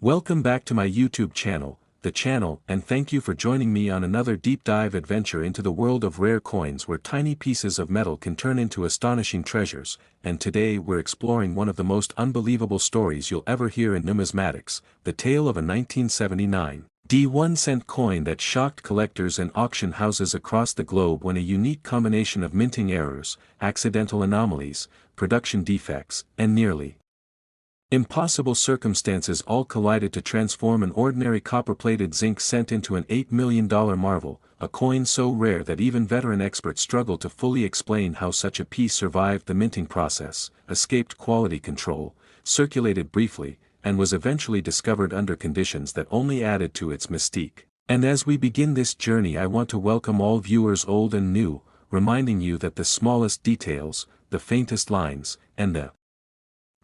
Welcome back to my YouTube channel, and thank you for joining me on another deep dive adventure into the world of rare coins where tiny pieces of metal can turn into astonishing treasures, and today we're exploring one of the most unbelievable stories you'll ever hear in numismatics, the tale of a 1979 1-cent coin that shocked collectors and auction houses across the globe when a unique combination of minting errors, accidental anomalies, production defects, and nearly impossible circumstances all collided to transform an ordinary copper-plated zinc cent into an $8 million marvel, a coin so rare that even veteran experts struggle to fully explain how such a piece survived the minting process, escaped quality control, circulated briefly, and was eventually discovered under conditions that only added to its mystique. And as we begin this journey, I want to welcome all viewers old and new, reminding you that the smallest details, the faintest lines, and the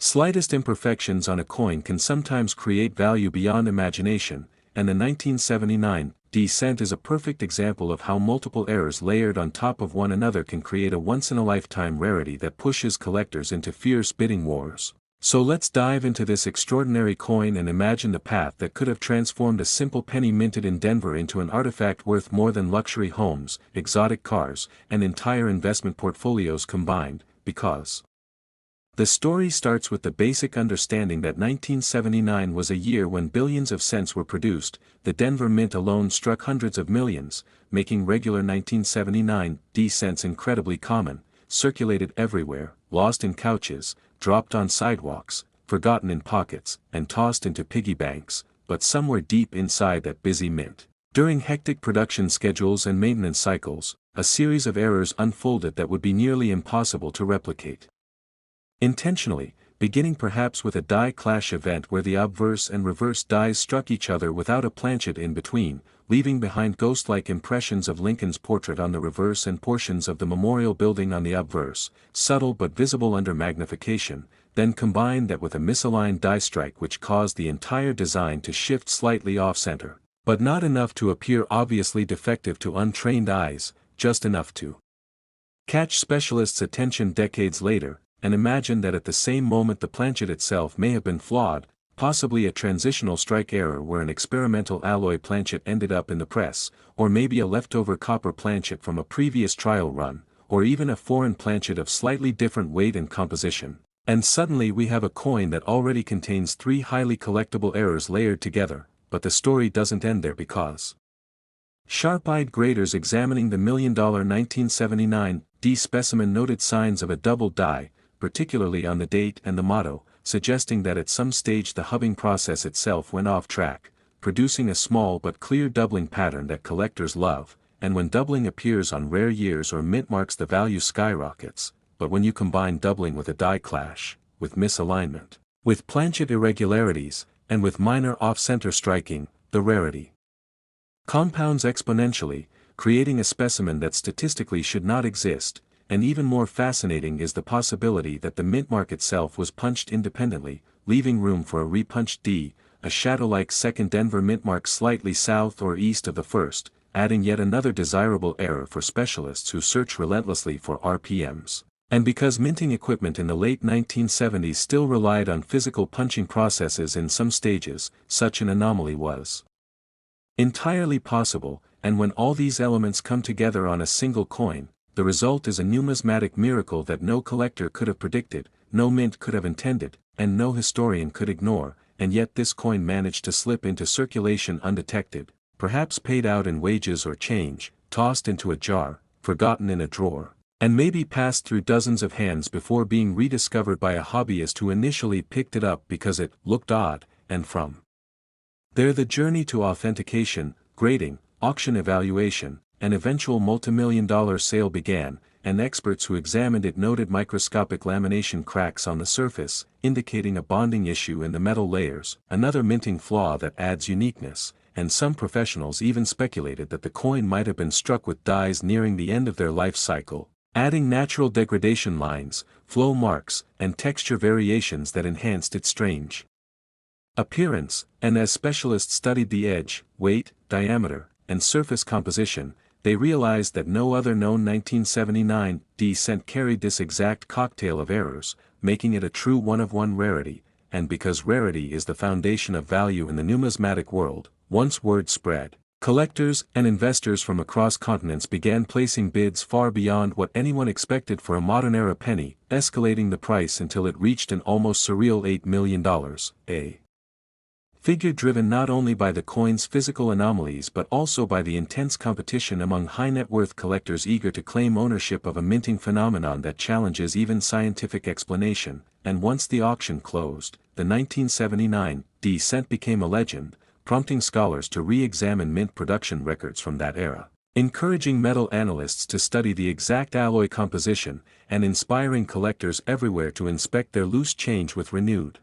slightest imperfections on a coin can sometimes create value beyond imagination, and the 1979 cent is a perfect example of how multiple errors layered on top of one another can create a once-in-a-lifetime rarity that pushes collectors into fierce bidding wars. So let's dive into this extraordinary coin and imagine the path that could have transformed a simple penny minted in Denver into an artifact worth more than luxury homes, exotic cars, and entire investment portfolios combined, because the story starts with the basic understanding that 1979 was a year when billions of cents were produced. The Denver Mint alone struck hundreds of millions, making regular 1979 cents incredibly common, circulated everywhere, lost in couches, dropped on sidewalks, forgotten in pockets, and tossed into piggy banks, but somewhere deep inside that busy mint, during hectic production schedules and maintenance cycles, a series of errors unfolded that would be nearly impossible to replicate. Intentionally, beginning perhaps with a die clash event where the obverse and reverse dies struck each other without a planchet in between, leaving behind ghost-like impressions of Lincoln's portrait on the reverse and portions of the memorial building on the obverse, subtle but visible under magnification, then combine that with a misaligned die strike which caused the entire design to shift slightly off-center, but not enough to appear obviously defective to untrained eyes, just enough to catch specialists' attention decades later. And imagine that at the same moment the planchet itself may have been flawed, possibly a transitional strike error where an experimental alloy planchet ended up in the press, or maybe a leftover copper planchet from a previous trial run, or even a foreign planchet of slightly different weight and composition. And suddenly we have a coin that already contains three highly collectible errors layered together, but the story doesn't end there because sharp-eyed graders examining the $1 million 1979 specimen noted signs of a double die, particularly on the date and the motto, suggesting that at some stage the hubbing process itself went off track, producing a small but clear doubling pattern that collectors love, and when doubling appears on rare years or mint marks the value skyrockets, but when you combine doubling with a die clash, with misalignment, with planchet irregularities, and with minor off-center striking, the rarity compounds exponentially, creating a specimen that statistically should not exist. And even more fascinating is the possibility that the mint mark itself was punched independently, leaving room for a repunched D, a shadow-like second Denver mint mark slightly south or east of the first, adding yet another desirable error for specialists who search relentlessly for RPMs. And because minting equipment in the late 1970s still relied on physical punching processes in some stages, such an anomaly was entirely possible, and when all these elements come together on a single coin, the result is a numismatic miracle that no collector could have predicted, no mint could have intended, and no historian could ignore, and yet this coin managed to slip into circulation undetected, perhaps paid out in wages or change, tossed into a jar, forgotten in a drawer, and maybe passed through dozens of hands before being rediscovered by a hobbyist who initially picked it up because it looked odd, and from there the journey to authentication, grading, auction evaluation, an eventual multimillion-dollar sale began, and experts who examined it noted microscopic lamination cracks on the surface, indicating a bonding issue in the metal layers, another minting flaw that adds uniqueness, and some professionals even speculated that the coin might have been struck with dies nearing the end of their life cycle, adding natural degradation lines, flow marks, and texture variations that enhanced its strange appearance. And as specialists studied the edge, weight, diameter, and surface composition, they realized that no other known 1979 cent carried this exact cocktail of errors, making it a true one-of-one rarity, and because rarity is the foundation of value in the numismatic world, once word spread, collectors and investors from across continents began placing bids far beyond what anyone expected for a modern-era penny, escalating the price until it reached an almost surreal $8 million, a figure driven not only by the coin's physical anomalies but also by the intense competition among high-net-worth collectors eager to claim ownership of a minting phenomenon that challenges even scientific explanation, and once the auction closed, the 1979 cent became a legend, prompting scholars to re-examine mint production records from that era, encouraging metal analysts to study the exact alloy composition, and inspiring collectors everywhere to inspect their loose change with renewed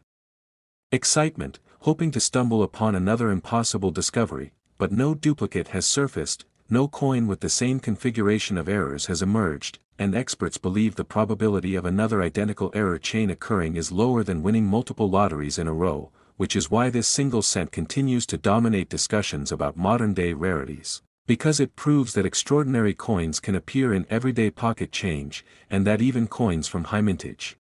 excitement, hoping to stumble upon another impossible discovery, but no duplicate has surfaced, no coin with the same configuration of errors has emerged, and experts believe the probability of another identical error chain occurring is lower than winning multiple lotteries in a row, which is why this single cent continues to dominate discussions about modern-day rarities, because it proves that extraordinary coins can appear in everyday pocket change, and that even coins from high mintage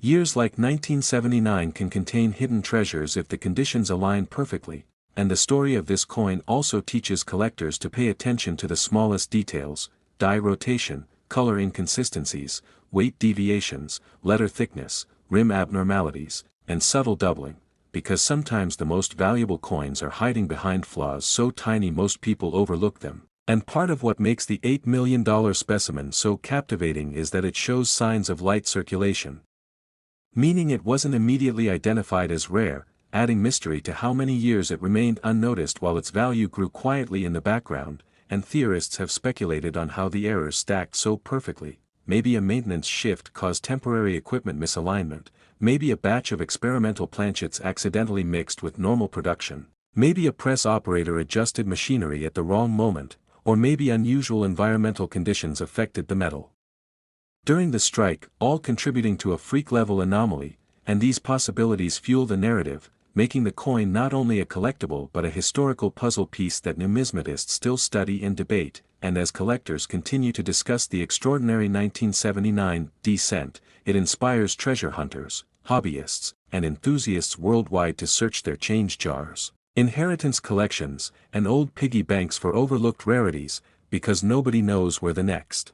years like 1979 can contain hidden treasures if the conditions align perfectly, and the story of this coin also teaches collectors to pay attention to the smallest details: die rotation, color inconsistencies, weight deviations, letter thickness, rim abnormalities, and subtle doubling, because sometimes the most valuable coins are hiding behind flaws so tiny most people overlook them. And part of what makes the $8 million specimen so captivating is that it shows signs of light circulation, meaning it wasn't immediately identified as rare, adding mystery to how many years it remained unnoticed while its value grew quietly in the background, and theorists have speculated on how the errors stacked so perfectly. Maybe a maintenance shift caused temporary equipment misalignment, maybe a batch of experimental planchets accidentally mixed with normal production, maybe a press operator adjusted machinery at the wrong moment, or maybe unusual environmental conditions affected the metal during the strike, all contributing to a freak-level anomaly, and these possibilities fuel the narrative, making the coin not only a collectible but a historical puzzle piece that numismatists still study and debate, and as collectors continue to discuss the extraordinary 1979 cent, it inspires treasure hunters, hobbyists, and enthusiasts worldwide to search their change jars, inheritance collections, and old piggy banks for overlooked rarities, because nobody knows where the next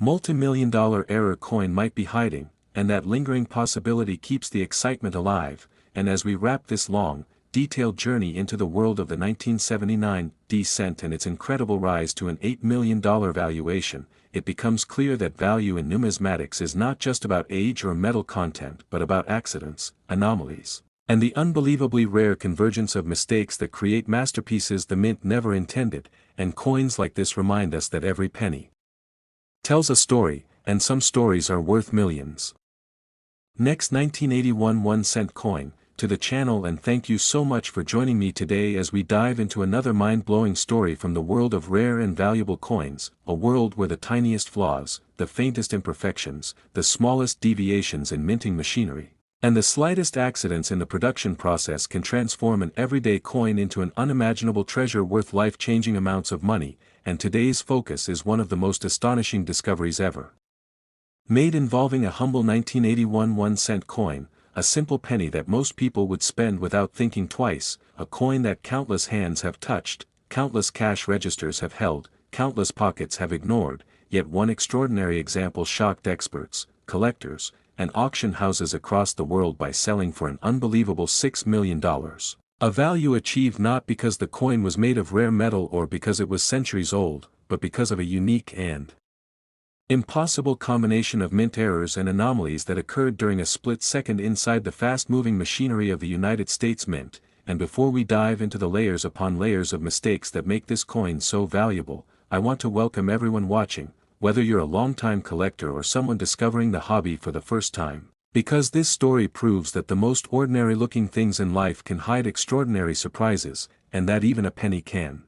multi-million-dollar error coin might be hiding, and that lingering possibility keeps the excitement alive. And as we wrap this long, detailed journey into the world of the 1979 cent and its incredible rise to an $8 million valuation, it becomes clear that value in numismatics is not just about age or metal content but about accidents, anomalies, and the unbelievably rare convergence of mistakes that create masterpieces the mint never intended. And coins like this remind us that every penny tells a story, and some stories are worth millions. Next, 1981 1-cent coin. To the channel, and thank you so much for joining me today as we dive into another mind-blowing story from the world of rare and valuable coins, a world where the tiniest flaws, the faintest imperfections, the smallest deviations in minting machinery, and the slightest accidents in the production process can transform an everyday coin into an unimaginable treasure worth life-changing amounts of money. And today's focus is one of the most astonishing discoveries ever made, involving a humble 1981 1-cent coin, a simple penny that most people would spend without thinking twice, a coin that countless hands have touched, countless cash registers have held, countless pockets have ignored, yet one extraordinary example shocked experts, collectors, and auction houses across the world by selling for an unbelievable $6 million. A value achieved not because the coin was made of rare metal or because it was centuries old, but because of a unique and impossible combination of mint errors and anomalies that occurred during a split second inside the fast-moving machinery of the United States Mint. And before we dive into the layers upon layers of mistakes that make this coin so valuable, I want to welcome everyone watching, whether you're a longtime collector or someone discovering the hobby for the first time. Because this story proves that the most ordinary-looking things in life can hide extraordinary surprises, and that even a penny can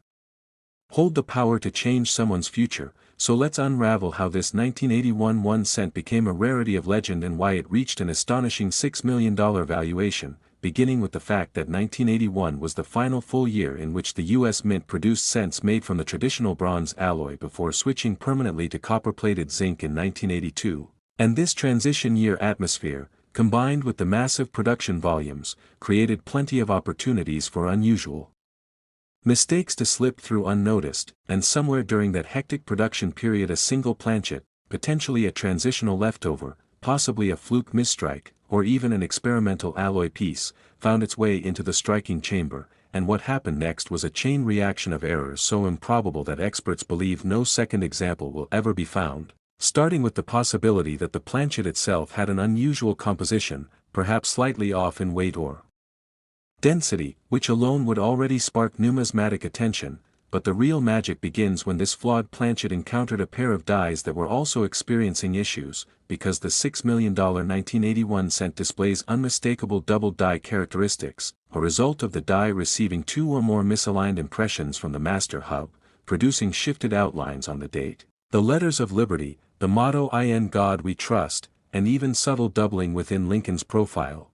hold the power to change someone's future. So let's unravel how this 1981 1-cent became a rarity of legend and why it reached an astonishing $6 million valuation, beginning with the fact that 1981 was the final full year in which the U.S. Mint produced cents made from the traditional bronze alloy before switching permanently to copper-plated zinc in 1982. And this transition year atmosphere, combined with the massive production volumes, created plenty of opportunities for unusual mistakes to slip through unnoticed, and somewhere during that hectic production period a single planchet, potentially a transitional leftover, possibly a fluke misstrike, or even an experimental alloy piece, found its way into the striking chamber, and what happened next was a chain reaction of errors so improbable that experts believe no second example will ever be found, starting with the possibility that the planchet itself had an unusual composition, perhaps slightly off in weight or density, which alone would already spark numismatic attention, but the real magic begins when this flawed planchet encountered a pair of dies that were also experiencing issues, because the $6 million 1981 cent displays unmistakable double die characteristics, a result of the die receiving two or more misaligned impressions from the master hub, producing shifted outlines on the date, the letters of liberty, the motto "In God We Trust," and even subtle doubling within Lincoln's profile.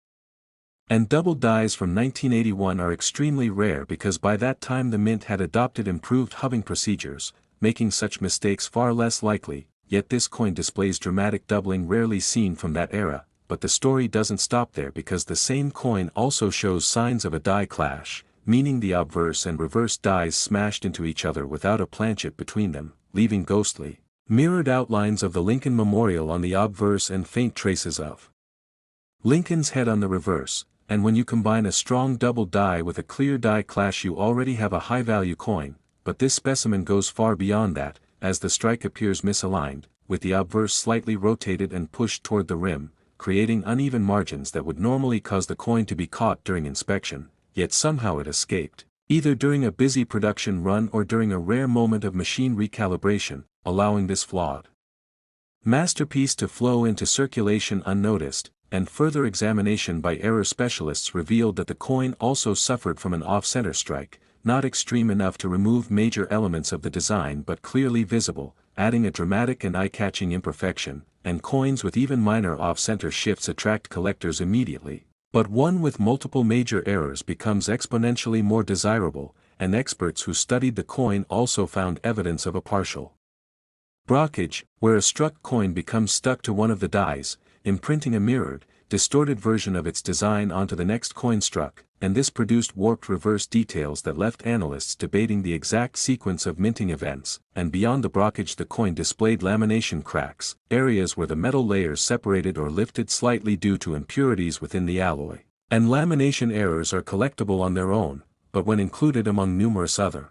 And double dies from 1981 are extremely rare because by that time the Mint had adopted improved hubbing procedures, making such mistakes far less likely, yet this coin displays dramatic doubling rarely seen from that era, but the story doesn't stop there because the same coin also shows signs of a die clash, meaning the obverse and reverse dies smashed into each other without a planchet between them, leaving ghostly, mirrored outlines of the Lincoln Memorial on the obverse and faint traces of Lincoln's head on the reverse. And when you combine a strong double die with a clear die clash you already have a high-value coin, but this specimen goes far beyond that, as the strike appears misaligned, with the obverse slightly rotated and pushed toward the rim, creating uneven margins that would normally cause the coin to be caught during inspection, yet somehow it escaped, either during a busy production run or during a rare moment of machine recalibration, allowing this flawed masterpiece to flow into circulation unnoticed, and further examination by error specialists revealed that the coin also suffered from an off-center strike, not extreme enough to remove major elements of the design but clearly visible, adding a dramatic and eye-catching imperfection, and coins with even minor off-center shifts attract collectors immediately. But one with multiple major errors becomes exponentially more desirable, and experts who studied the coin also found evidence of a partial brockage, where a struck coin becomes stuck to one of the dies, imprinting a mirrored, distorted version of its design onto the next coin struck, and this produced warped reverse details that left analysts debating the exact sequence of minting events, and beyond the brockage the coin displayed lamination cracks, areas where the metal layers separated or lifted slightly due to impurities within the alloy. And lamination errors are collectible on their own, but when included among numerous other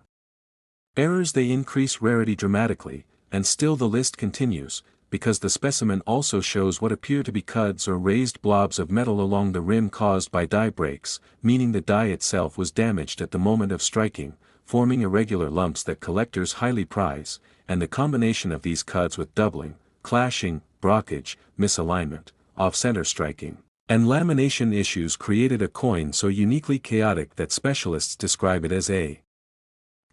errors they increase rarity dramatically, and still the list continues, because the specimen also shows what appear to be cuds or raised blobs of metal along the rim caused by die breaks, meaning the die itself was damaged at the moment of striking, forming irregular lumps that collectors highly prize, and the combination of these cuds with doubling, clashing, brockage, misalignment, off-center striking, and lamination issues created a coin so uniquely chaotic that specialists describe it as a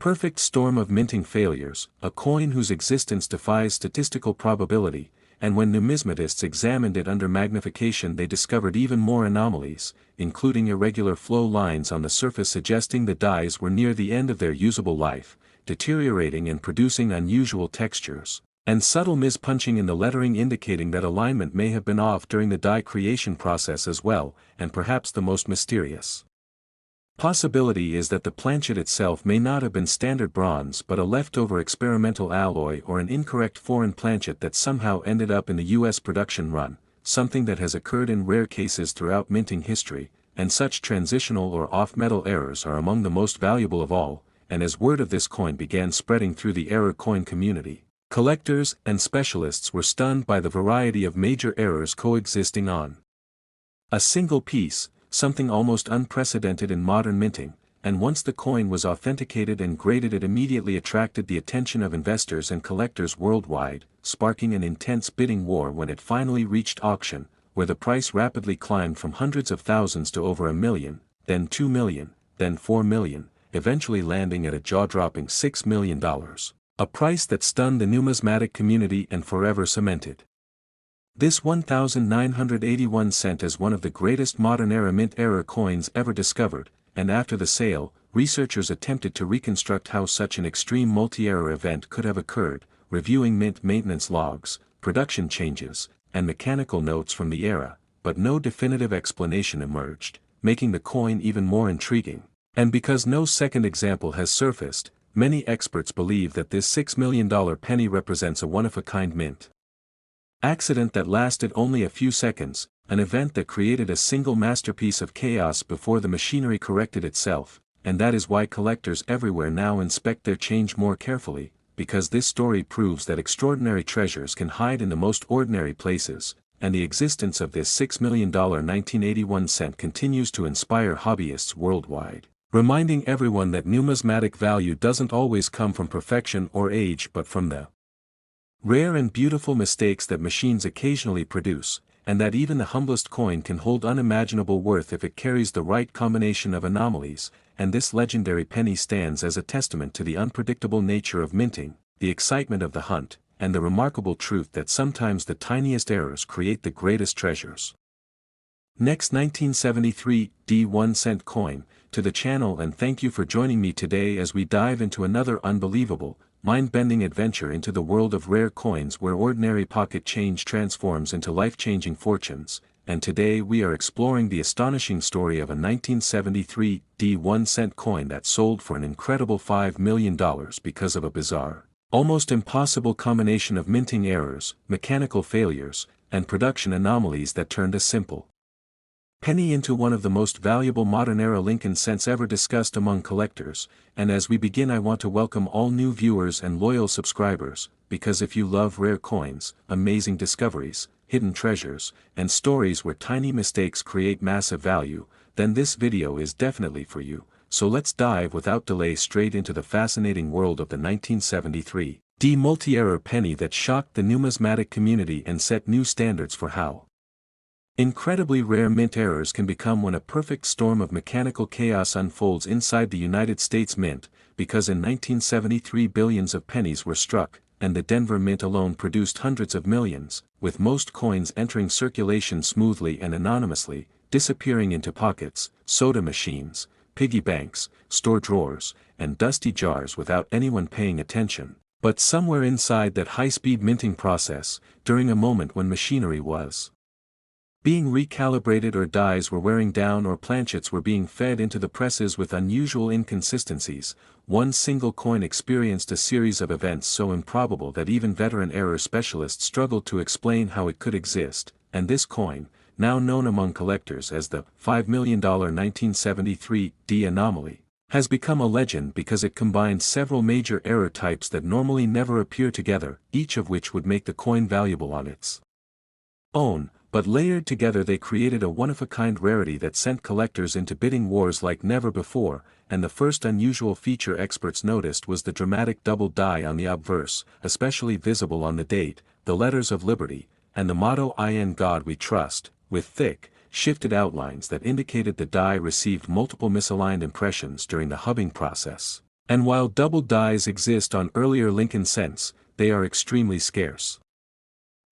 perfect storm of minting failures, a coin whose existence defies statistical probability, and when numismatists examined it under magnification they discovered even more anomalies, including irregular flow lines on the surface suggesting the dies were near the end of their usable life, deteriorating and producing unusual textures, and subtle mispunching in the lettering indicating that alignment may have been off during the die creation process as well, and perhaps the most mysterious possibility is that the planchet itself may not have been standard bronze but a leftover experimental alloy or an incorrect foreign planchet that somehow ended up in the U.S. production run, something that has occurred in rare cases throughout minting history, and such transitional or off-metal errors are among the most valuable of all, and as word of this coin began spreading through the error coin community, collectors and specialists were stunned by the variety of major errors coexisting on a single piece, something almost unprecedented in modern minting, and once the coin was authenticated and graded it immediately attracted the attention of investors and collectors worldwide, sparking an intense bidding war when it finally reached auction, where the price rapidly climbed from hundreds of thousands to over $1 million, then $2 million, then $4 million, eventually landing at a jaw-dropping $6 million, a price that stunned the numismatic community and forever cemented this 1981 cent as one of the greatest modern-era mint error coins ever discovered, and after the sale, researchers attempted to reconstruct how such an extreme multi-error event could have occurred, reviewing mint maintenance logs, production changes, and mechanical notes from the era, but no definitive explanation emerged, making the coin even more intriguing. And because no second example has surfaced, many experts believe that this $6 million penny represents a one-of-a-kind mint accident that lasted only a few seconds, an event that created a single masterpiece of chaos before the machinery corrected itself, and that is why collectors everywhere now inspect their change more carefully, because this story proves that extraordinary treasures can hide in the most ordinary places, and the existence of this $6 million 1981 cent continues to inspire hobbyists worldwide, reminding everyone that numismatic value doesn't always come from perfection or age but from the rare and beautiful mistakes that machines occasionally produce, and that even the humblest coin can hold unimaginable worth if it carries the right combination of anomalies, and this legendary penny stands as a testament to the unpredictable nature of minting, the excitement of the hunt, and the remarkable truth that sometimes the tiniest errors create the greatest treasures. Next, 1973 D1 cent coin, to the channel, and thank you for joining me today as we dive into another unbelievable, mind-bending adventure into the world of rare coins where ordinary pocket change transforms into life-changing fortunes, and today we are exploring the astonishing story of a 1973 D1 cent coin that sold for an incredible $5 million because of a bizarre, almost impossible combination of minting errors, mechanical failures, and production anomalies that turned a simple penny into one of the most valuable modern-era Lincoln cents ever discussed among collectors. And as we begin, I want to welcome all new viewers and loyal subscribers, because if you love rare coins, amazing discoveries, hidden treasures, and stories where tiny mistakes create massive value, then this video is definitely for you. So let's dive without delay straight into the fascinating world of the 1973 D multi-error penny that shocked the numismatic community and set new standards for how incredibly rare mint errors can become when a perfect storm of mechanical chaos unfolds inside the United States Mint, because in 1973 billions of pennies were struck, and the Denver Mint alone produced hundreds of millions, with most coins entering circulation smoothly and anonymously, disappearing into pockets, soda machines, piggy banks, store drawers, and dusty jars without anyone paying attention. But somewhere inside that high-speed minting process, during a moment when machinery was being recalibrated or dies were wearing down or planchets were being fed into the presses with unusual inconsistencies, one single coin experienced a series of events so improbable that even veteran error specialists struggled to explain how it could exist, and this coin, now known among collectors as the $5 million 1973 D anomaly, has become a legend because it combines several major error types that normally never appear together, each of which would make the coin valuable on its own. But layered together they created a one-of-a-kind rarity that sent collectors into bidding wars like never before, and the first unusual feature experts noticed was the dramatic double die on the obverse, especially visible on the date, the letters of liberty, and the motto "In God We Trust," with thick, shifted outlines that indicated the die received multiple misaligned impressions during the hubbing process. And while double dies exist on earlier Lincoln cents, they are extremely scarce.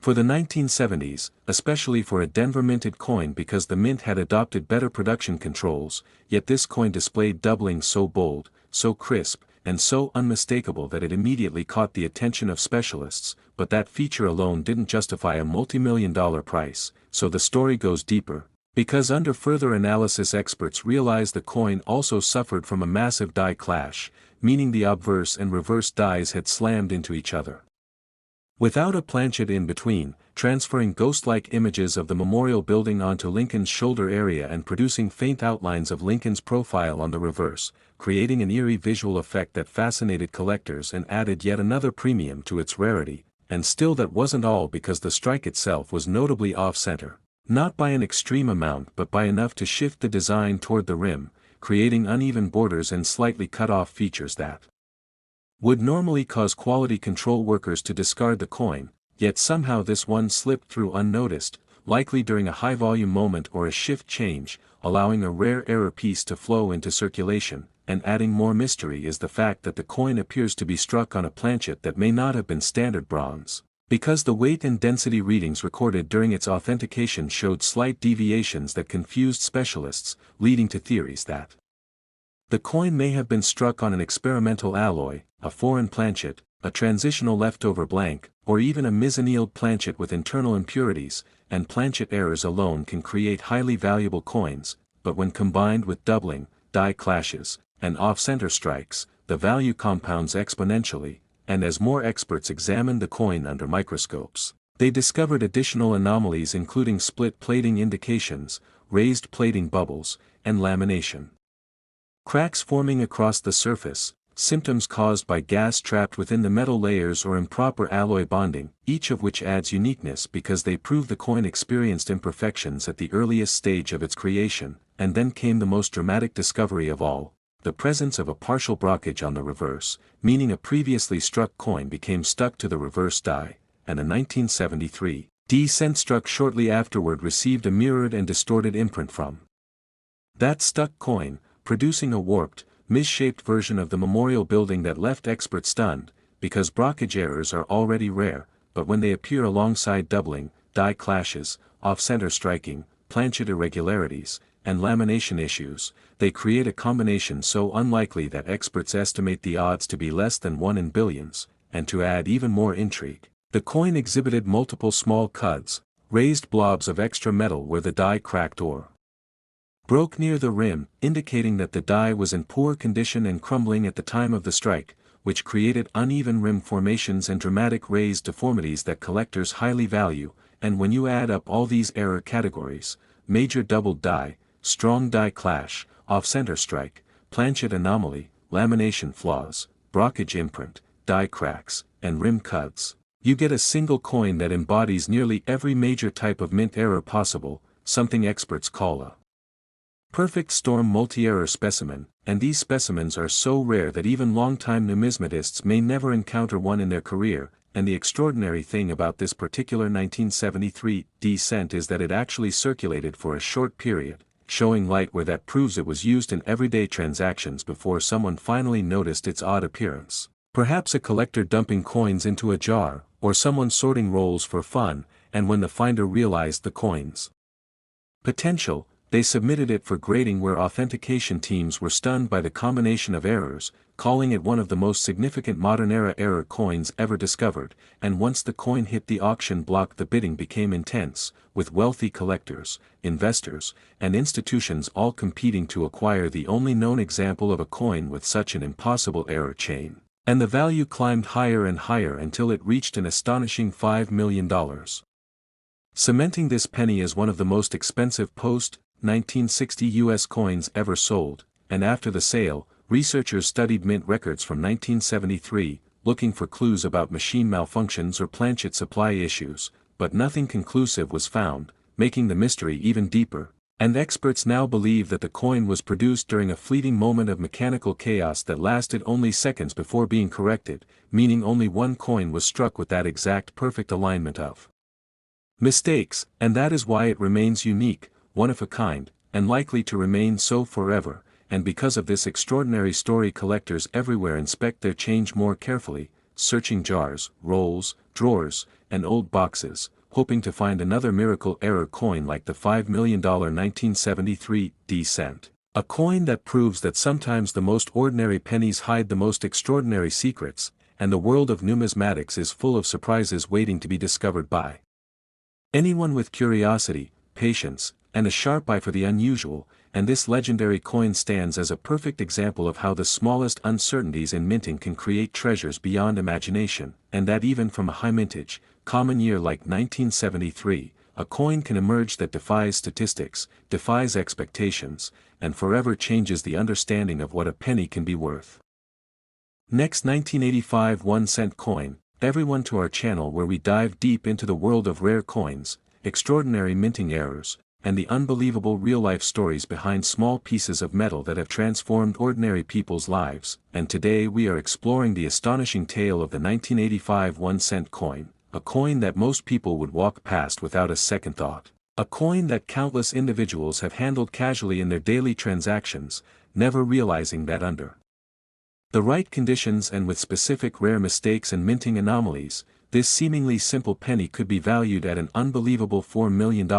For the 1970s, especially for a Denver-minted coin because the mint had adopted better production controls, yet this coin displayed doubling so bold, so crisp, and so unmistakable that it immediately caught the attention of specialists, but that feature alone didn't justify a multi-million-dollar price, so the story goes deeper, because under further analysis experts realized the coin also suffered from a massive die clash, meaning the obverse and reverse dies had slammed into each other, without a planchet in between, transferring ghost-like images of the memorial building onto Lincoln's shoulder area and producing faint outlines of Lincoln's profile on the reverse, creating an eerie visual effect that fascinated collectors and added yet another premium to its rarity. And still that wasn't all, because the strike itself was notably off-center, not by an extreme amount but by enough to shift the design toward the rim, creating uneven borders and slightly cut-off features that would normally cause quality control workers to discard the coin, yet somehow this one slipped through unnoticed, likely during a high-volume moment or a shift change, allowing a rare error piece to flow into circulation. And adding more mystery is the fact that the coin appears to be struck on a planchet that may not have been standard bronze, because the weight and density readings recorded during its authentication showed slight deviations that confused specialists, leading to theories that the coin may have been struck on an experimental alloy, a foreign planchet, a transitional leftover blank, or even a misannealed planchet with internal impurities, and planchet errors alone can create highly valuable coins, but when combined with doubling, die clashes, and off-center strikes, the value compounds exponentially, and as more experts examined the coin under microscopes, they discovered additional anomalies including split plating indications, raised plating bubbles, and lamination. Cracks forming across the surface, symptoms caused by gas trapped within the metal layers or improper alloy bonding, each of which adds uniqueness because they prove the coin experienced imperfections at the earliest stage of its creation, and then came the most dramatic discovery of all, the presence of a partial blockage on the reverse, meaning a previously struck coin became stuck to the reverse die, and a 1973 D-cent struck shortly afterward received a mirrored and distorted imprint from that stuck coin, producing a warped, misshaped version of the memorial building that left experts stunned, because blockage errors are already rare, but when they appear alongside doubling, die clashes, off-center striking, planchet irregularities, and lamination issues, they create a combination so unlikely that experts estimate the odds to be less than 1 in billions, and to add even more intrigue, the coin exhibited multiple small cuts, raised blobs of extra metal where the die cracked or broke near the rim, indicating that the die was in poor condition and crumbling at the time of the strike, which created uneven rim formations and dramatic raised deformities that collectors highly value, and when you add up all these error categories, major doubled die, strong die clash, off-center strike, planchet anomaly, lamination flaws, blockage imprint, die cracks, and rim cuts, you get a single coin that embodies nearly every major type of mint error possible, something experts call a perfect storm multi-error specimen, and these specimens are so rare that even long-time numismatists may never encounter one in their career, and the extraordinary thing about this particular 1973 D-cent is that it actually circulated for a short period, showing light where that proves it was used in everyday transactions before someone finally noticed its odd appearance. Perhaps a collector dumping coins into a jar, or someone sorting rolls for fun, and when the finder realized the coin's potential, they submitted it for grading where authentication teams were stunned by the combination of errors, calling it one of the most significant modern-era error coins ever discovered, and once the coin hit the auction block the bidding became intense, with wealthy collectors, investors, and institutions all competing to acquire the only known example of a coin with such an impossible error chain, and the value climbed higher and higher until it reached an astonishing $5 million. Cementing this penny as one of the most expensive post-1960 U.S. coins ever sold, and after the sale, researchers studied mint records from 1973, looking for clues about machine malfunctions or planchet supply issues, but nothing conclusive was found, making the mystery even deeper, and experts now believe that the coin was produced during a fleeting moment of mechanical chaos that lasted only seconds before being corrected, meaning only one coin was struck with that exact perfect alignment of mistakes, and that is why it remains unique, one of a kind, and likely to remain so forever, and because of this extraordinary story collectors everywhere inspect their change more carefully, searching jars, rolls, drawers, and old boxes, hoping to find another miracle error coin like the $5 million 1973 D-cent. A coin that proves that sometimes the most ordinary pennies hide the most extraordinary secrets, and the world of numismatics is full of surprises waiting to be discovered by anyone with curiosity, patience, and a sharp eye for the unusual, and this legendary coin stands as a perfect example of how the smallest uncertainties in minting can create treasures beyond imagination, and that even from a high mintage, common year like 1973, a coin can emerge that defies statistics, defies expectations, and forever changes the understanding of what a penny can be worth. Next, 1985 1-cent coin. Everyone to our channel where we dive deep into the world of rare coins, extraordinary minting errors, and the unbelievable real-life stories behind small pieces of metal that have transformed ordinary people's lives, and today we are exploring the astonishing tale of the 1985 1-cent coin, a coin that most people would walk past without a second thought, a coin that countless individuals have handled casually in their daily transactions, never realizing that under the right conditions and with specific rare mistakes and minting anomalies, this seemingly simple penny could be valued at an unbelievable $4 million,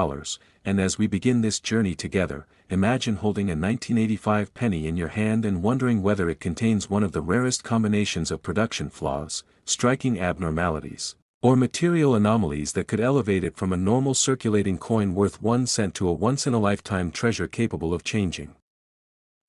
and as we begin this journey together, imagine holding a 1985 penny in your hand and wondering whether it contains one of the rarest combinations of production flaws, striking abnormalities, or material anomalies that could elevate it from a normal circulating coin worth 1 cent to a once-in-a-lifetime treasure capable of changing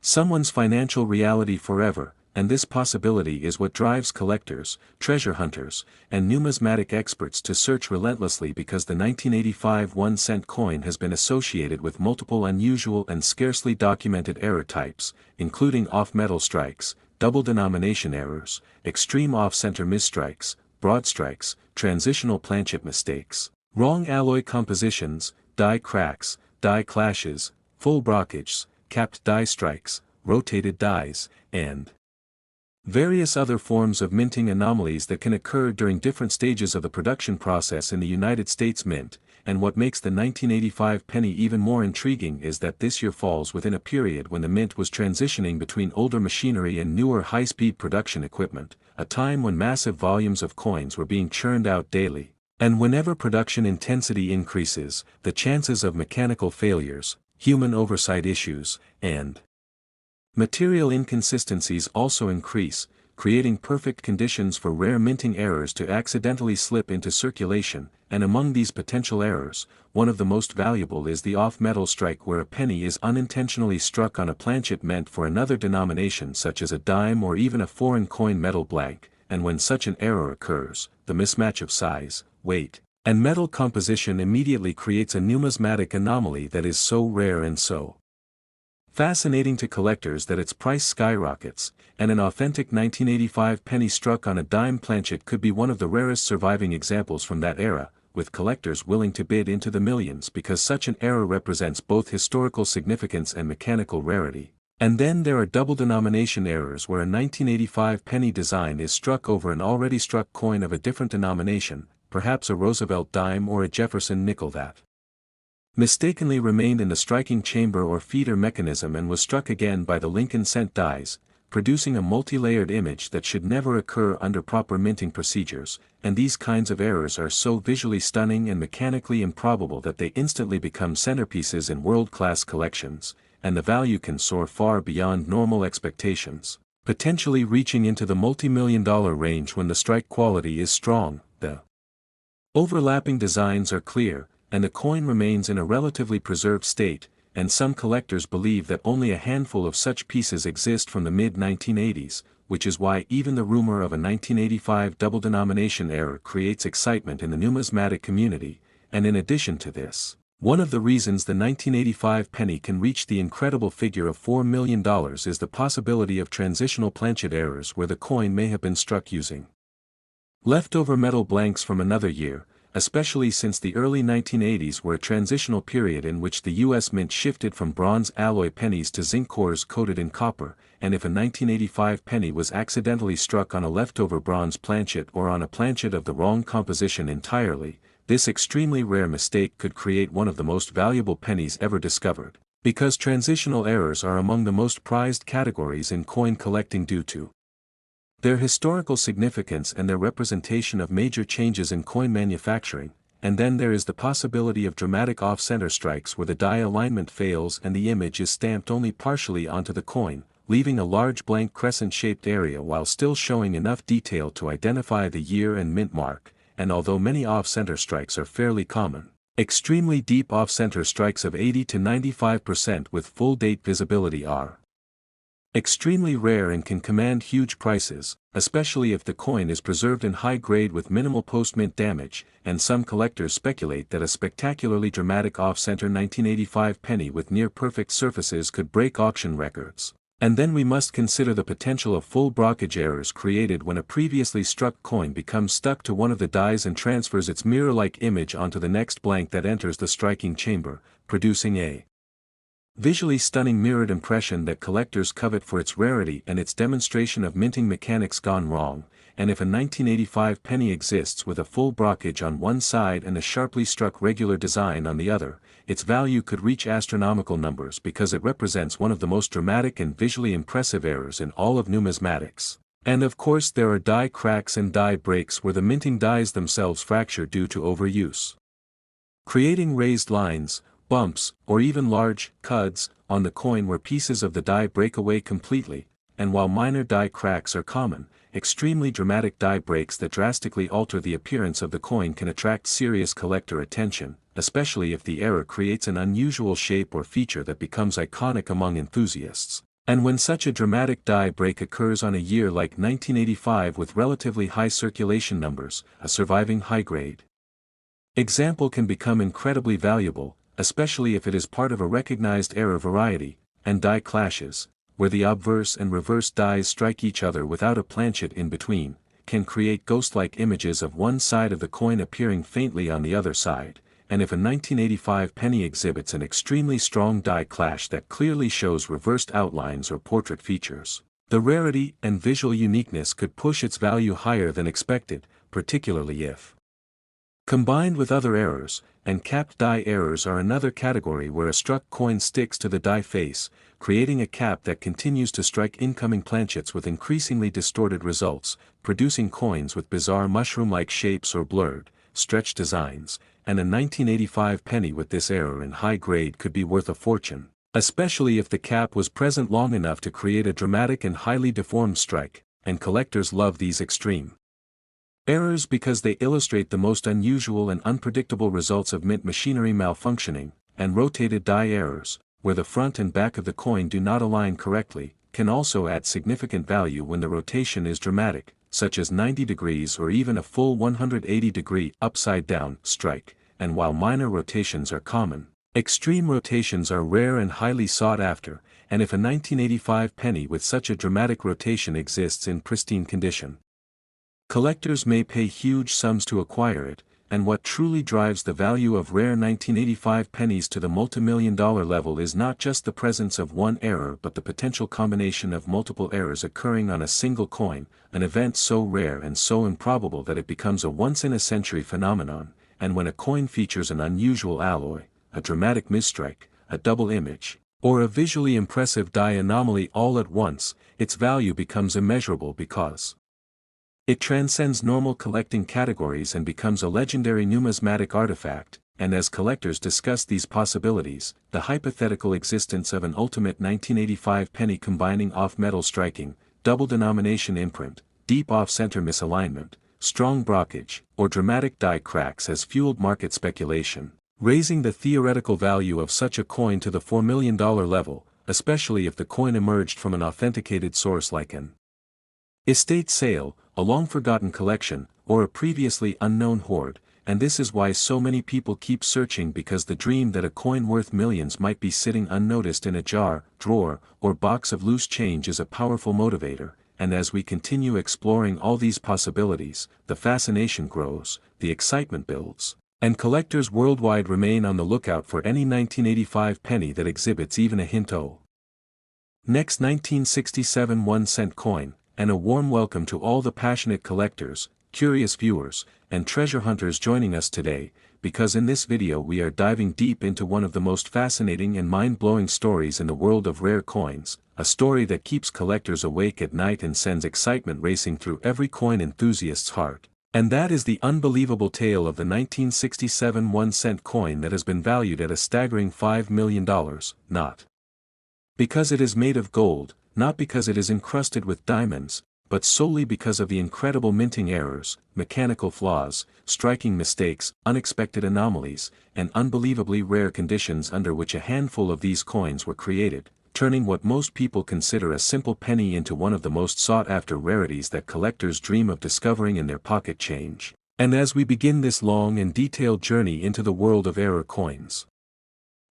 someone's financial reality forever, and this possibility is what drives collectors, treasure hunters, and numismatic experts to search relentlessly, because the 1985 1-cent coin has been associated with multiple unusual and scarcely documented error types, including off-metal strikes, double denomination errors, extreme off-center misstrikes, broad strikes, transitional planchet mistakes, wrong alloy compositions, die cracks, die clashes, full brockages, capped die strikes, rotated dies, and various other forms of minting anomalies that can occur during different stages of the production process in the United States Mint. And what makes the 1985 penny even more intriguing is that this year falls within a period when the mint was transitioning between older machinery and newer high-speed production equipment, a time when massive volumes of coins were being churned out daily. And whenever production intensity increases, the chances of mechanical failures, human oversight issues, and material inconsistencies also increase, creating perfect conditions for rare minting errors to accidentally slip into circulation. And among these potential errors, one of the most valuable is the off-metal strike, where a penny is unintentionally struck on a planchet meant for another denomination such as a dime or even a foreign coin metal blank, and when such an error occurs, the mismatch of size, weight, and metal composition immediately creates a numismatic anomaly that is so rare and so fascinating to collectors that its price skyrockets, and an authentic 1985 penny struck on a dime planchet could be one of the rarest surviving examples from that era, with collectors willing to bid into the millions because such an error represents both historical significance and mechanical rarity. And then there are double denomination errors, where a 1985 penny design is struck over an already struck coin of a different denomination, perhaps a Roosevelt dime or a Jefferson nickel, that mistakenly remained in the striking chamber or feeder mechanism and was struck again by the Lincoln cent dies, producing a multi-layered image that should never occur under proper minting procedures. And these kinds of errors are so visually stunning and mechanically improbable that they instantly become centerpieces in world-class collections, and the value can soar far beyond normal expectations, potentially reaching into the multi-million-dollar range when the strike quality is strong, the overlapping designs are clear, and the coin remains in a relatively preserved state. And some collectors believe that only a handful of such pieces exist from the mid-1980s, which is why even the rumor of a 1985 double denomination error creates excitement in the numismatic community. And in addition to this, one of the reasons the 1985 penny can reach the incredible figure of $4 million is the possibility of transitional planchet errors, where the coin may have been struck using leftover metal blanks from another year, especially since the early 1980s were a transitional period in which the U.S. Mint shifted from bronze alloy pennies to zinc cores coated in copper. And if a 1985 penny was accidentally struck on a leftover bronze planchet or on a planchet of the wrong composition entirely, this extremely rare mistake could create one of the most valuable pennies ever discovered, because transitional errors are among the most prized categories in coin collecting due to their historical significance and their representation of major changes in coin manufacturing. And then there is the possibility of dramatic off-center strikes where the die alignment fails and the image is stamped only partially onto the coin, leaving a large blank crescent-shaped area while still showing enough detail to identify the year and mint mark. And although many off-center strikes are fairly common, extremely deep off-center strikes of 80 to 95% with full date visibility are extremely rare and can command huge prices, especially if the coin is preserved in high grade with minimal post-mint damage. And some collectors speculate that a spectacularly dramatic off-center 1985 penny with near-perfect surfaces could break auction records. And then we must consider the potential of full brockage errors created when a previously struck coin becomes stuck to one of the dies and transfers its mirror-like image onto the next blank that enters the striking chamber, producing a visually stunning mirrored impression that collectors covet for its rarity and its demonstration of minting mechanics gone wrong. And if a 1985 penny exists with a full brockage on one side and a sharply struck regular design on the other, its value could reach astronomical numbers because it represents one of the most dramatic and visually impressive errors in all of numismatics. And of course there are die cracks and die breaks where the minting dies themselves fracture due to overuse, creating raised lines, bumps, or even large cuds on the coin where pieces of the die break away completely. and while minor die cracks are common, extremely dramatic die breaks that drastically alter the appearance of the coin can attract serious collector attention, especially if the error creates an unusual shape or feature that becomes iconic among enthusiasts. And when such a dramatic die break occurs on a year like 1985 with relatively high circulation numbers, a surviving high-grade example can become incredibly valuable, especially if it is part of a recognized error variety, and die clashes, where the obverse and reverse dies strike each other without a planchet in between, can create ghost-like images of one side of the coin appearing faintly on the other side, and if a 1985 penny exhibits an extremely strong die clash that clearly shows reversed outlines or portrait features, the rarity and visual uniqueness could push its value higher than expected, particularly if combined with other errors, and capped die errors are another category where a struck coin sticks to the die face, creating a cap that continues to strike incoming planchets with increasingly distorted results, producing coins with bizarre mushroom-like shapes or blurred, stretched designs, and a 1985 penny with this error in high grade could be worth a fortune, especially if the cap was present long enough to create a dramatic and highly deformed strike, and collectors love these extreme errors because they illustrate the most unusual and unpredictable results of mint machinery malfunctioning, and rotated die errors, where the front and back of the coin do not align correctly, can also add significant value when the rotation is dramatic, such as 90 degrees or even a full 180-degree upside-down strike, and while minor rotations are common, extreme rotations are rare and highly sought after, and if a 1985 penny with such a dramatic rotation exists in pristine condition, collectors may pay huge sums to acquire it, and what truly drives the value of rare 1985 pennies to the multimillion-dollar level is not just the presence of one error but the potential combination of multiple errors occurring on a single coin, an event so rare and so improbable that it becomes a once-in-a-century phenomenon, and when a coin features an unusual alloy, a dramatic misstrike, a double image, or a visually impressive die anomaly all at once, its value becomes immeasurable because it transcends normal collecting categories and becomes a legendary numismatic artifact, and as collectors discuss these possibilities, the hypothetical existence of an ultimate 1985 penny combining off-metal striking, double denomination imprint, deep off-center misalignment, strong brockage, or dramatic die cracks has fueled market speculation, raising the theoretical value of such a coin to the $4 million level, especially if the coin emerged from an authenticated source like an estate sale, a long-forgotten collection, or a previously unknown hoard, and this is why so many people keep searching because the dream that a coin worth millions might be sitting unnoticed in a jar, drawer, or box of loose change is a powerful motivator, and as we continue exploring all these possibilities, the fascination grows, the excitement builds, and collectors worldwide remain on the lookout for any 1985 penny that exhibits even a hint of next 1967 1-cent coin. And a warm welcome to all the passionate collectors, curious viewers, and treasure hunters joining us today, because in this video we are diving deep into one of the most fascinating and mind-blowing stories in the world of rare coins, a story that keeps collectors awake at night and sends excitement racing through every coin enthusiast's heart. And that is the unbelievable tale of the 1967 1-cent coin that has been valued at a staggering $5 million, not because it is made of gold, not because it is encrusted with diamonds, but solely because of the incredible minting errors, mechanical flaws, striking mistakes, unexpected anomalies, and unbelievably rare conditions under which a handful of these coins were created, turning what most people consider a simple penny into one of the most sought-after rarities that collectors dream of discovering in their pocket change. And as we begin this long and detailed journey into the world of error coins,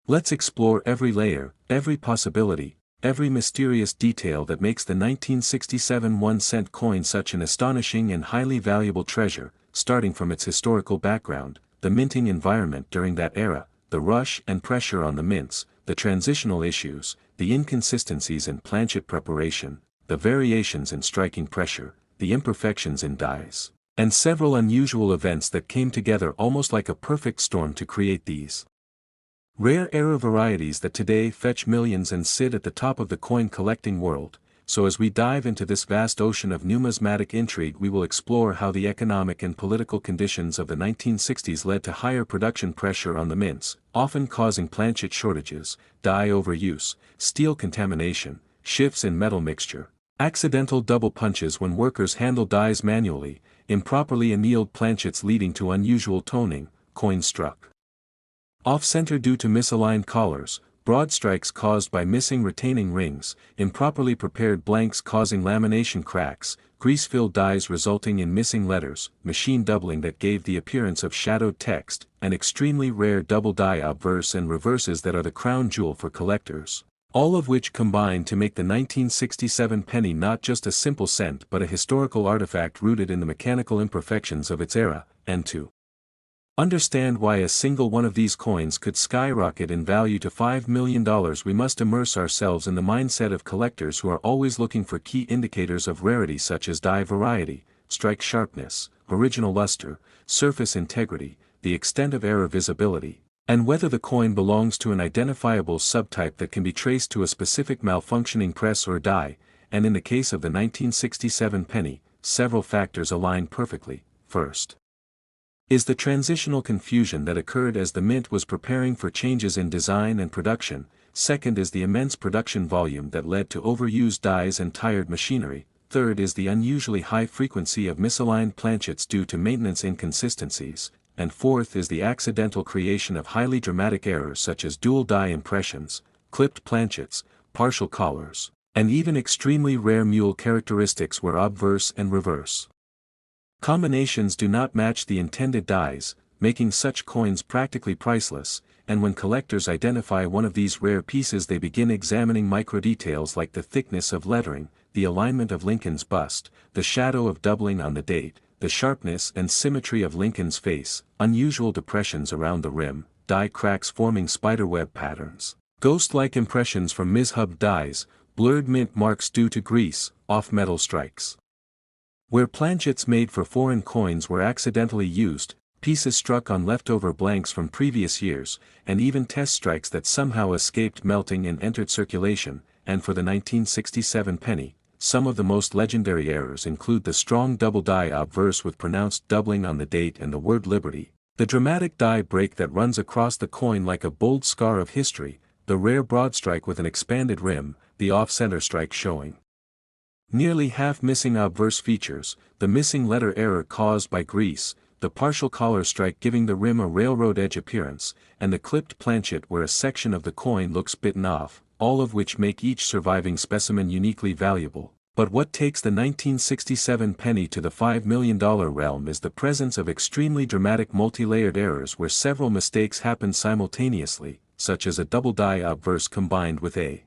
let's explore every layer, every possibility, every mysterious detail that makes the 1967 1-cent coin such an astonishing and highly valuable treasure, starting from its historical background, the minting environment during that era, the rush and pressure on the mints, the transitional issues, the inconsistencies in planchet preparation, the variations in striking pressure, the imperfections in dies, and several unusual events that came together almost like a perfect storm to create these rare error varieties that today fetch millions and sit at the top of the coin collecting world. So as we dive into this vast ocean of numismatic intrigue, we will explore how the economic and political conditions of the 1960s led to higher production pressure on the mints, often causing planchet shortages, die overuse, steel contamination, shifts in metal mixture, Accidental double punches when workers handle dies manually, improperly annealed planchets leading to unusual toning, coins struck off-center due to misaligned collars, broad strikes caused by missing retaining rings, improperly prepared blanks causing lamination cracks, grease-filled dies resulting in missing letters, machine doubling that gave the appearance of shadowed text, and extremely rare double die obverse and reverses that are the crown jewel for collectors. All of which combine to make the 1967 penny not just a simple cent but a historical artifact rooted in the mechanical imperfections of its era, and to understand why a single one of these coins could skyrocket in value to $5 million, we must immerse ourselves in the mindset of collectors who are always looking for key indicators of rarity such as die variety, strike sharpness, original luster, surface integrity, the extent of error visibility, and whether the coin belongs to an identifiable subtype that can be traced to a specific malfunctioning press or die, and in the case of the 1967 penny, several factors align perfectly. First is the transitional confusion that occurred as the mint was preparing for changes in design and production. Second is the immense production volume that led to overused dies and tired machinery. Third is the unusually high frequency of misaligned planchets due to maintenance inconsistencies. And fourth is the accidental creation of highly dramatic errors such as dual die impressions, clipped planchets, partial collars, and even extremely rare mule characteristics where obverse and reverse combinations do not match the intended dies, making such coins practically priceless, and when collectors identify one of these rare pieces they begin examining microdetails like the thickness of lettering, the alignment of Lincoln's bust, the shadow of doubling on the date, the sharpness and symmetry of Lincoln's face, unusual depressions around the rim, die cracks forming spiderweb patterns, ghost-like impressions from mishubbed dies, blurred mint marks due to grease, off-metal strikes. Where planchets made for foreign coins were accidentally used, pieces struck on leftover blanks from previous years, and even test strikes that somehow escaped melting and entered circulation, and for the 1967 penny, some of the most legendary errors include the strong double die obverse with pronounced doubling on the date and the word liberty, the dramatic die break that runs across the coin like a bold scar of history, the rare broad strike with an expanded rim, the off-center strike showing nearly half missing obverse features, the missing letter error caused by grease, the partial collar strike giving the rim a railroad edge appearance, and the clipped planchet where a section of the coin looks bitten off, all of which make each surviving specimen uniquely valuable. But what takes the 1967 penny to the $5 million realm is the presence of extremely dramatic multi-layered errors where several mistakes happen simultaneously, such as a double die obverse combined with a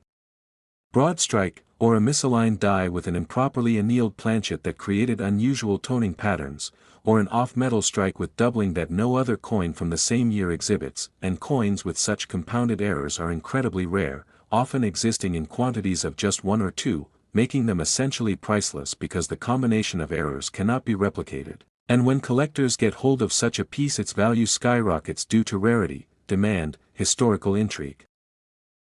broad strike, or a misaligned die with an improperly annealed planchet that created unusual toning patterns, or an off-metal strike with doubling that no other coin from the same year exhibits, and coins with such compounded errors are incredibly rare, often existing in quantities of just one or two, making them essentially priceless because the combination of errors cannot be replicated. And when collectors get hold of such a piece its value skyrockets due to rarity, demand, historical intrigue,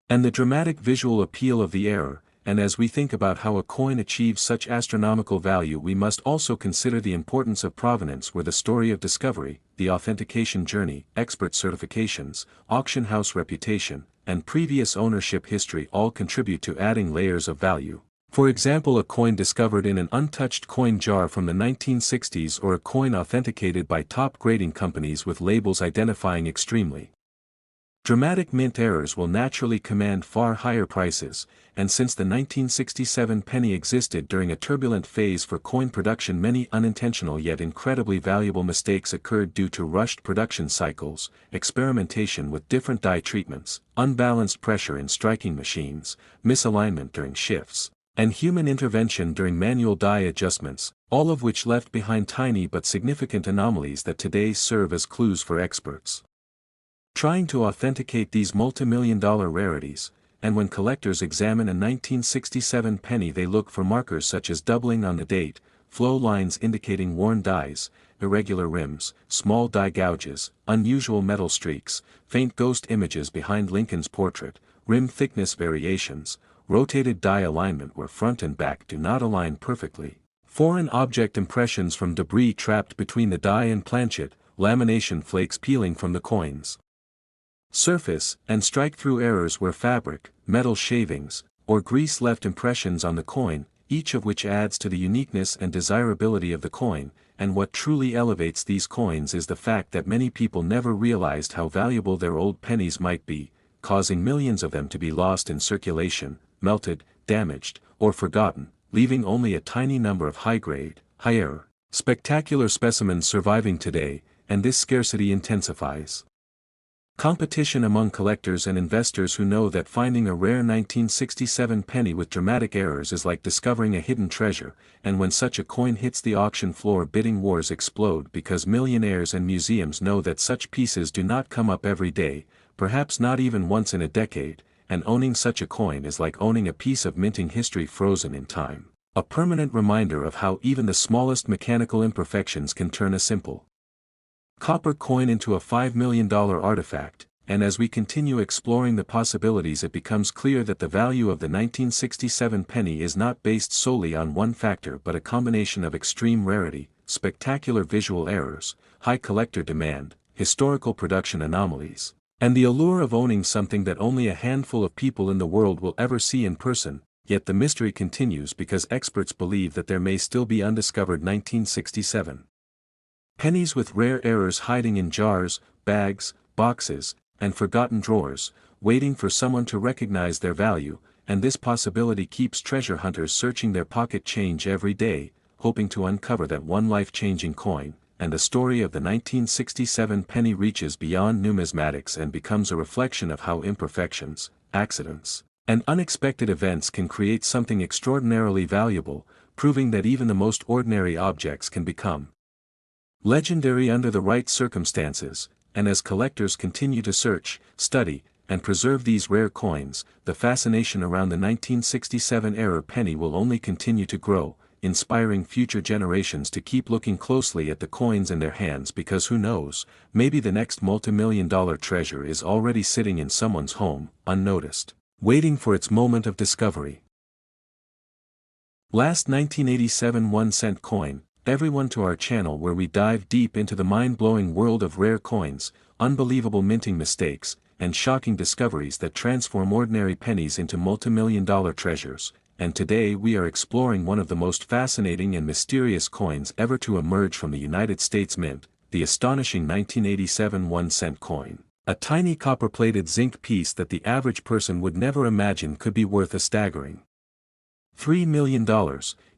and the dramatic visual appeal of the error. And as we think about how a coin achieves such astronomical value, we must also consider the importance of provenance, where the story of discovery, the authentication journey, expert certifications, auction house reputation, and previous ownership history all contribute to adding layers of value. For example, a coin discovered in an untouched coin jar from the 1960s, or a coin authenticated by top grading companies with labels identifying extremely dramatic mint errors will naturally command far higher prices, and since the 1967 penny existed during a turbulent phase for coin production, many unintentional yet incredibly valuable mistakes occurred due to rushed production cycles, experimentation with different die treatments, unbalanced pressure in striking machines, misalignment during shifts, and human intervention during manual die adjustments, all of which left behind tiny but significant anomalies that today serve as clues for experts trying to authenticate these multi-million-dollar rarities. And when collectors examine a 1967 penny, they look for markers such as doubling on the date, flow lines indicating worn dies, irregular rims, small die gouges, unusual metal streaks, faint ghost images behind Lincoln's portrait, rim thickness variations, rotated die alignment where front and back do not align perfectly, foreign object impressions from debris trapped between the die and planchet, lamination flakes peeling from the coins surface, and strike-through errors where fabric, metal shavings, or grease left impressions on the coin, each of which adds to the uniqueness and desirability of the coin, and what truly elevates these coins is the fact that many people never realized how valuable their old pennies might be, causing millions of them to be lost in circulation, melted, damaged, or forgotten, leaving only a tiny number of high-grade, high-error, spectacular specimens surviving today, and this scarcity intensifies competition among collectors and investors who know that finding a rare 1967 penny with dramatic errors is like discovering a hidden treasure, and when such a coin hits the auction floor, bidding wars explode because millionaires and museums know that such pieces do not come up every day, perhaps not even once in a decade, and owning such a coin is like owning a piece of minting history frozen in time, a permanent reminder of how even the smallest mechanical imperfections can turn a simple copper coin into a $5 million artifact, and as we continue exploring the possibilities, it becomes clear that the value of the 1967 penny is not based solely on one factor but a combination of extreme rarity, spectacular visual errors, high collector demand, historical production anomalies, and the allure of owning something that only a handful of people in the world will ever see in person. Yet the mystery continues because experts believe that there may still be undiscovered 1967 pennies with rare errors hiding in jars, bags, boxes, and forgotten drawers, waiting for someone to recognize their value, and this possibility keeps treasure hunters searching their pocket change every day, hoping to uncover that one life-changing coin, and the story of the 1967 penny reaches beyond numismatics and becomes a reflection of how imperfections, accidents, and unexpected events can create something extraordinarily valuable, proving that even the most ordinary objects can become legendary under the right circumstances. And as collectors continue to search, study, and preserve these rare coins, the fascination around the 1967 era penny will only continue to grow, inspiring future generations to keep looking closely at the coins in their hands, because who knows, maybe the next multi-million-dollar treasure is already sitting in someone's home, unnoticed, waiting for its moment of discovery. Last 1987 1-cent coin. Everyone to our channel where we dive deep into the mind-blowing world of rare coins, unbelievable minting mistakes, and shocking discoveries that transform ordinary pennies into multi-million-dollar treasures, and today we are exploring one of the most fascinating and mysterious coins ever to emerge from the United States Mint, the astonishing 1987 1-cent coin. A tiny copper-plated zinc piece that the average person would never imagine could be worth a staggering $3 million,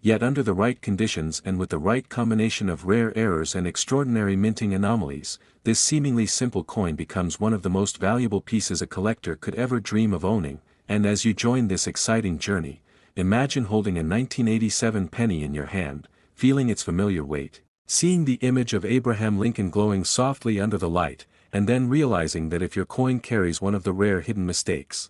yet under the right conditions and with the right combination of rare errors and extraordinary minting anomalies, this seemingly simple coin becomes one of the most valuable pieces a collector could ever dream of owning. And as you join this exciting journey, imagine holding a 1987 penny in your hand, feeling its familiar weight, seeing the image of Abraham Lincoln glowing softly under the light, and then realizing that if your coin carries one of the rare hidden mistakes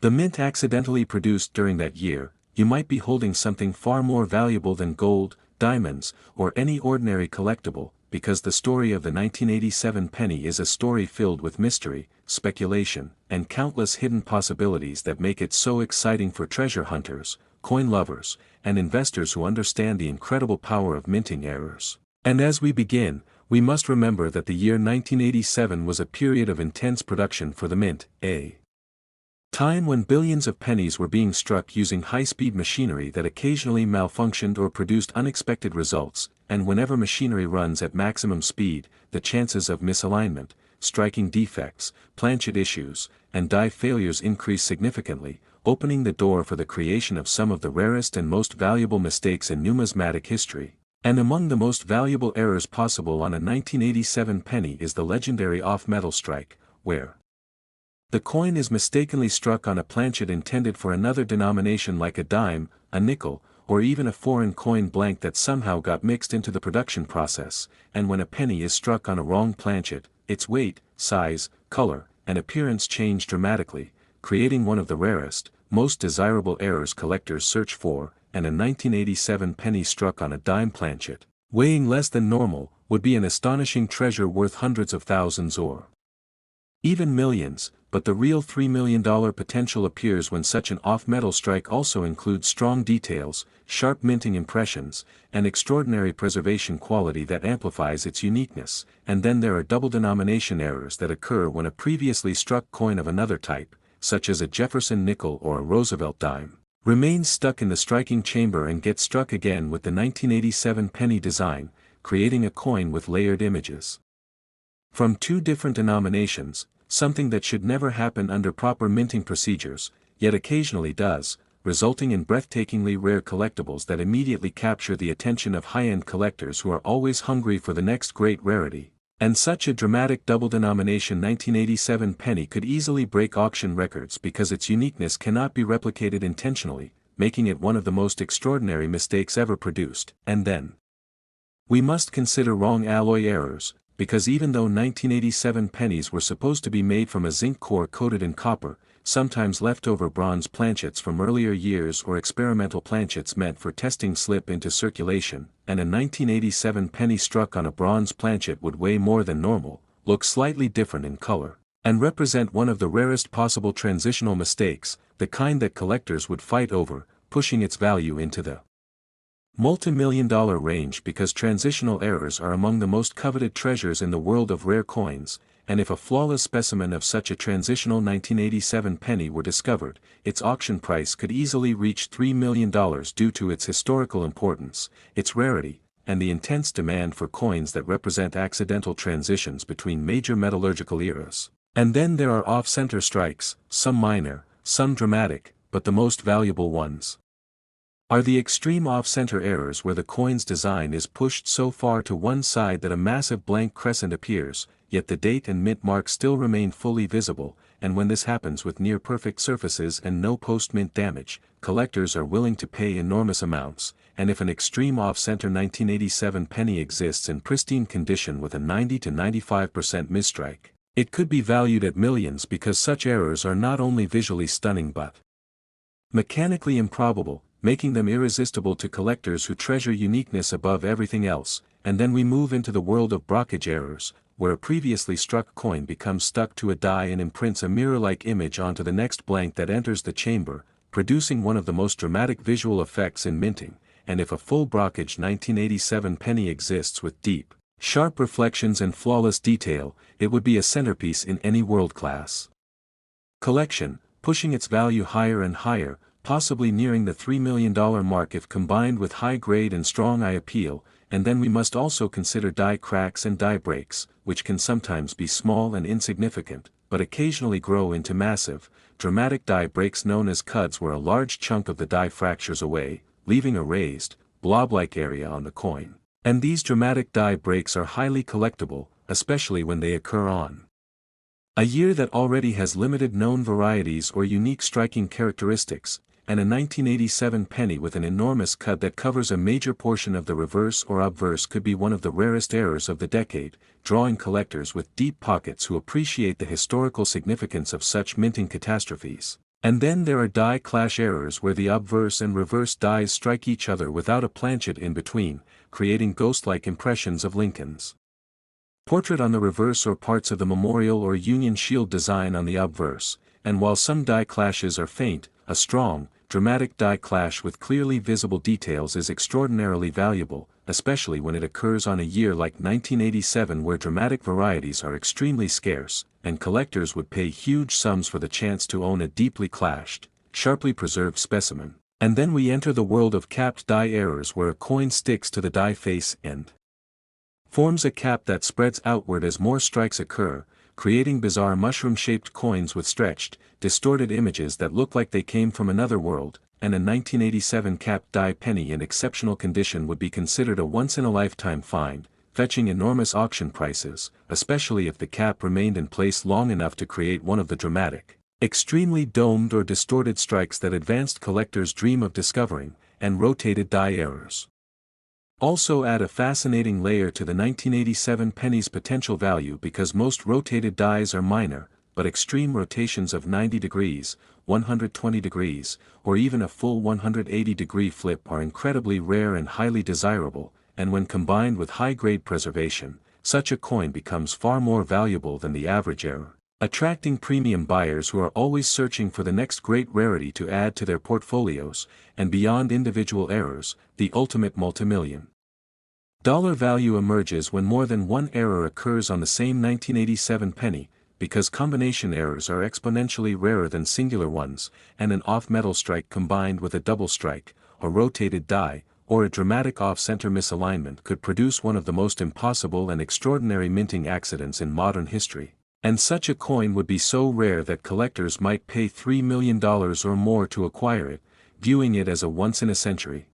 the mint accidentally produced during that year, you might be holding something far more valuable than gold, diamonds, or any ordinary collectible, because the story of the 1987 penny is a story filled with mystery, speculation, and countless hidden possibilities that make it so exciting for treasure hunters, coin lovers, and investors who understand the incredible power of minting errors. And as we begin, we must remember that the year 1987 was a period of intense production for the mint, a time when billions of pennies were being struck using high-speed machinery that occasionally malfunctioned or produced unexpected results, and whenever machinery runs at maximum speed, the chances of misalignment, striking defects, planchet issues, and die failures increase significantly, opening the door for the creation of some of the rarest and most valuable mistakes in numismatic history. And among the most valuable errors possible on a 1987 penny is the legendary off-metal strike, where the coin is mistakenly struck on a planchet intended for another denomination like a dime, a nickel, or even a foreign coin blank that somehow got mixed into the production process, and when a penny is struck on a wrong planchet, its weight, size, color, and appearance change dramatically, creating one of the rarest, most desirable errors collectors search for, and a 1987 penny struck on a dime planchet, weighing less than normal, would be an astonishing treasure worth hundreds of thousands or even millions, but the real $3 million potential appears when such an off-metal strike also includes strong details, sharp minting impressions, and extraordinary preservation quality that amplifies its uniqueness. And then there are double denomination errors that occur when a previously struck coin of another type, such as a Jefferson nickel or a Roosevelt dime, remains stuck in the striking chamber and gets struck again with the 1987 penny design, creating a coin with layered images. From two different denominations, something that should never happen under proper minting procedures, yet occasionally does, resulting in breathtakingly rare collectibles that immediately capture the attention of high-end collectors who are always hungry for the next great rarity. And such a dramatic double-denomination 1987 penny could easily break auction records because its uniqueness cannot be replicated intentionally, making it one of the most extraordinary mistakes ever produced. And then we must consider wrong alloy errors, because even though 1987 pennies were supposed to be made from a zinc core coated in copper, sometimes leftover bronze planchets from earlier years or experimental planchets meant for testing slip into circulation, and a 1987 penny struck on a bronze planchet would weigh more than normal, look slightly different in color, and represent one of the rarest possible transitional mistakes, the kind that collectors would fight over, pushing its value into the multi-million-dollar range because transitional errors are among the most coveted treasures in the world of rare coins, and if a flawless specimen of such a transitional 1987 penny were discovered, its auction price could easily reach $3 million due to its historical importance, its rarity, and the intense demand for coins that represent accidental transitions between major metallurgical eras. And then there are off-center strikes, some minor, some dramatic, but the most valuable ones are the extreme off-center errors where the coin's design is pushed so far to one side that a massive blank crescent appears, yet the date and mint mark still remain fully visible, and when this happens with near-perfect surfaces and no post-mint damage, collectors are willing to pay enormous amounts, and if an extreme off-center 1987 penny exists in pristine condition with a 90 to 95% misstrike, it could be valued at millions because such errors are not only visually stunning but mechanically improbable, making them irresistible to collectors who treasure uniqueness above everything else. And then we move into the world of blockage errors, where a previously struck coin becomes stuck to a die and imprints a mirror-like image onto the next blank that enters the chamber, producing one of the most dramatic visual effects in minting. And if a full blockage 1987 penny exists with deep, sharp reflections and flawless detail, it would be a centerpiece in any world-class collection, pushing its value higher and higher, possibly nearing the $3 million mark if combined with high grade and strong eye appeal. And then we must also consider die cracks and die breaks, which can sometimes be small and insignificant, but occasionally grow into massive, dramatic die breaks known as cuds where a large chunk of the die fractures away, leaving a raised, blob-like area on the coin. And these dramatic die breaks are highly collectible, especially when they occur on a year that already has limited known varieties or unique striking characteristics, and a 1987 penny with an enormous cut that covers a major portion of the reverse or obverse could be one of the rarest errors of the decade, drawing collectors with deep pockets who appreciate the historical significance of such minting catastrophes. And then there are die clash errors where the obverse and reverse dies strike each other without a planchet in between, creating ghost-like impressions of Lincoln's portrait on the reverse or parts of the Memorial or Union Shield design on the obverse. And while some die clashes are faint, a strong, dramatic die clash with clearly visible details is extraordinarily valuable, especially when it occurs on a year like 1987 where dramatic varieties are extremely scarce, and collectors would pay huge sums for the chance to own a deeply clashed, sharply preserved specimen. And then we enter the world of capped die errors where a coin sticks to the die face and forms a cap that spreads outward as more strikes occur, creating bizarre mushroom-shaped coins with stretched, distorted images that look like they came from another world. And a 1987 capped die penny in exceptional condition would be considered a once-in-a-lifetime find, fetching enormous auction prices, especially if the cap remained in place long enough to create one of the dramatic, extremely domed or distorted strikes that advanced collectors dream of discovering. And rotated die errors also add a fascinating layer to the 1987 penny's potential value because most rotated dies are minor, but extreme rotations of 90 degrees, 120 degrees, or even a full 180-degree flip are incredibly rare and highly desirable, and when combined with high-grade preservation, such a coin becomes far more valuable than the average error, attracting premium buyers who are always searching for the next great rarity to add to their portfolios. And beyond individual errors, the ultimate multimillion dollar value emerges when more than one error occurs on the same 1987 penny, because combination errors are exponentially rarer than singular ones, and an off-metal strike combined with a double strike, a rotated die, or a dramatic off-center misalignment could produce one of the most impossible and extraordinary minting accidents in modern history. And such a coin would be so rare that collectors might pay $3 million or more to acquire it, viewing it as a once-in-a-century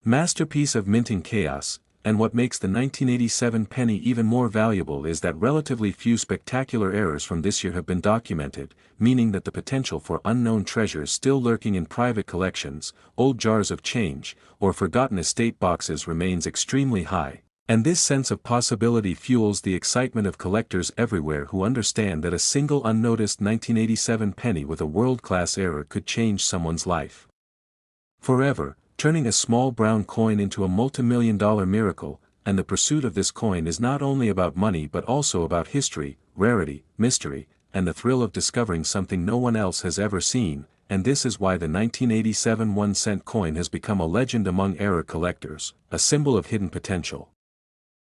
masterpiece of minting chaos. And what makes the 1987 penny even more valuable is that relatively few spectacular errors from this year have been documented, meaning that the potential for unknown treasures still lurking in private collections, old jars of change, or forgotten estate boxes remains extremely high. And this sense of possibility fuels the excitement of collectors everywhere who understand that a single unnoticed 1987 penny with a world-class error could change someone's life forever, turning a small brown coin into a multi-million-dollar miracle. And the pursuit of this coin is not only about money but also about history, rarity, mystery, and the thrill of discovering something no one else has ever seen. And this is why the 1987 1-cent coin has become a legend among error collectors, a symbol of hidden potential.